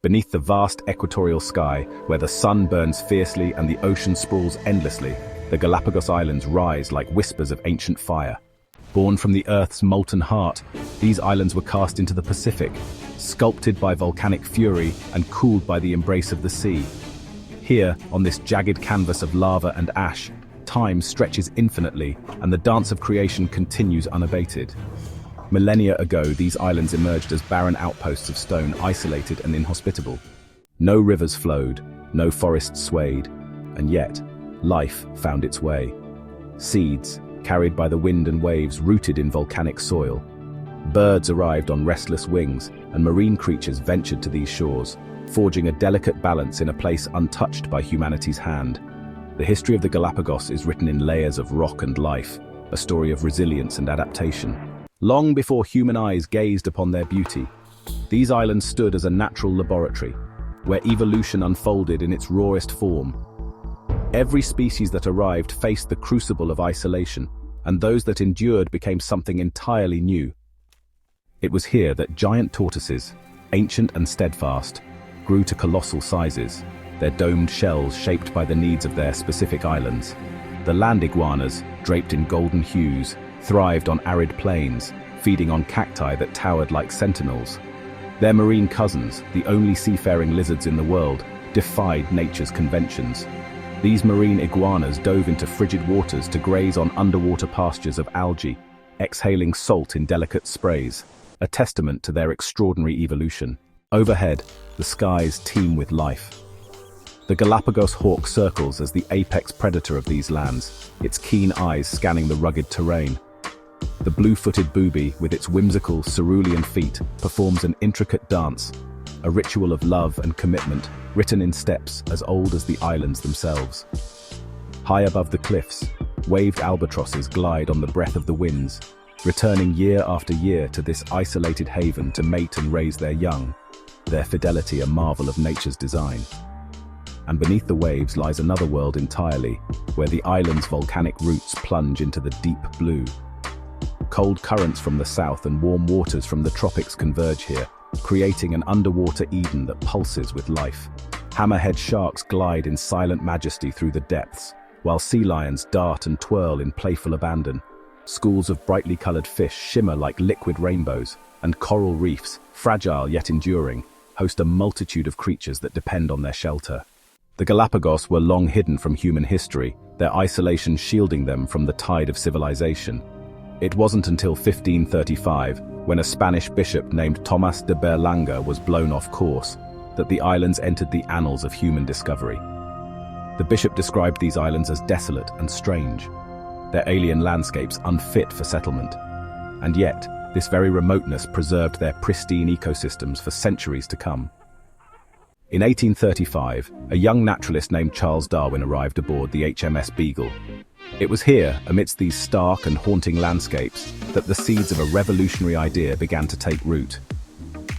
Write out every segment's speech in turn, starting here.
Beneath the vast equatorial sky, where the sun burns fiercely and the ocean sprawls endlessly, the Galápagos Islands rise like whispers of ancient fire. Born from the Earth's molten heart, these islands were cast into the Pacific, sculpted by volcanic fury and cooled by the embrace of the sea. Here, on this jagged canvas of lava and ash, time stretches infinitely, and the dance of creation continues unabated. Millennia ago, these islands emerged as barren outposts of stone, isolated and inhospitable. No rivers flowed, no forests swayed, and yet, life found its way. Seeds, carried by the wind and waves, rooted in volcanic soil. Birds arrived on restless wings, and marine creatures ventured to these shores, forging a delicate balance in a place untouched by humanity's hand. The history of the Galápagos is written in layers of rock and life, a story of resilience and adaptation. Long before human eyes gazed upon their beauty, these islands stood as a natural laboratory, where evolution unfolded in its rawest form. Every species that arrived faced the crucible of isolation, and those that endured became something entirely new. It was here that giant tortoises, ancient and steadfast, grew to colossal sizes, their domed shells shaped by the needs of their specific islands. The land iguanas, draped in golden hues, thrived on arid plains, feeding on cacti that towered like sentinels. Their marine cousins, the only seafaring lizards in the world, defied nature's conventions. These marine iguanas dove into frigid waters to graze on underwater pastures of algae, exhaling salt in delicate sprays, a testament to their extraordinary evolution. Overhead, the skies teem with life. The Galápagos hawk circles as the apex predator of these lands, its keen eyes scanning the rugged terrain. The blue-footed booby, with its whimsical, cerulean feet, performs an intricate dance, a ritual of love and commitment, written in steps as old as the islands themselves. High above the cliffs, waved albatrosses glide on the breath of the winds, returning year after year to this isolated haven to mate and raise their young, their fidelity a marvel of nature's design. And beneath the waves lies another world entirely, where the island's volcanic roots plunge into the deep blue. Cold currents from the south and warm waters from the tropics converge here, creating an underwater Eden that pulses with life. Hammerhead sharks glide in silent majesty through the depths, while sea lions dart and twirl in playful abandon. Schools of brightly colored fish shimmer like liquid rainbows, and coral reefs, fragile yet enduring, host a multitude of creatures that depend on their shelter. The Galápagos were long hidden from human history, their isolation shielding them from the tide of civilization. It wasn't until 1535, when a Spanish bishop named Tomás de Berlanga was blown off course, that the islands entered the annals of human discovery. The bishop described these islands as desolate and strange, their alien landscapes unfit for settlement. And yet, this very remoteness preserved their pristine ecosystems for centuries to come. In 1835, a young naturalist named Charles Darwin arrived aboard the HMS Beagle. It was here, amidst these stark and haunting landscapes, that the seeds of a revolutionary idea began to take root.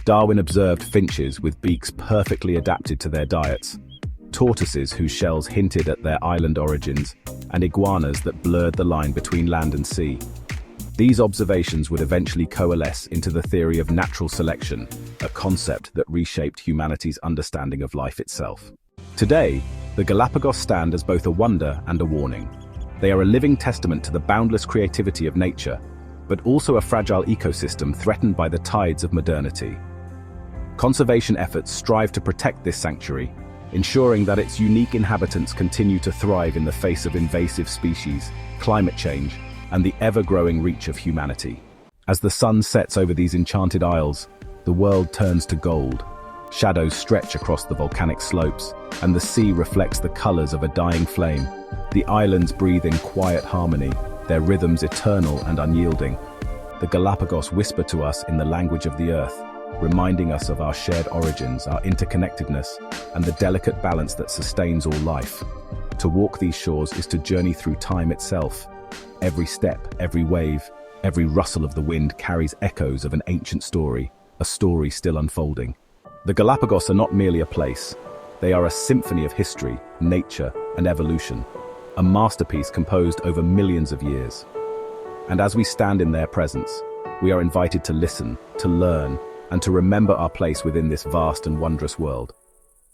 Darwin observed finches with beaks perfectly adapted to their diets, tortoises whose shells hinted at their island origins, and iguanas that blurred the line between land and sea. These observations would eventually coalesce into the theory of natural selection, a concept that reshaped humanity's understanding of life itself. Today, the Galápagos stand as both a wonder and a warning. They are a living testament to the boundless creativity of nature, but also a fragile ecosystem threatened by the tides of modernity. Conservation efforts strive to protect this sanctuary, ensuring that its unique inhabitants continue to thrive in the face of invasive species, climate change, and the ever-growing reach of humanity. As the sun sets over these enchanted isles, the world turns to gold. Shadows stretch across the volcanic slopes, and the sea reflects the colors of a dying flame. The islands breathe in quiet harmony, their rhythms eternal and unyielding. The Galápagos whisper to us in the language of the earth, reminding us of our shared origins, our interconnectedness, and the delicate balance that sustains all life. To walk these shores is to journey through time itself. Every step, every wave, every rustle of the wind carries echoes of an ancient story, a story still unfolding. The Galápagos are not merely a place. They are a symphony of history, nature, and evolution, a masterpiece composed over millions of years. And as we stand in their presence, we are invited to listen, to learn, and to remember our place within this vast and wondrous world.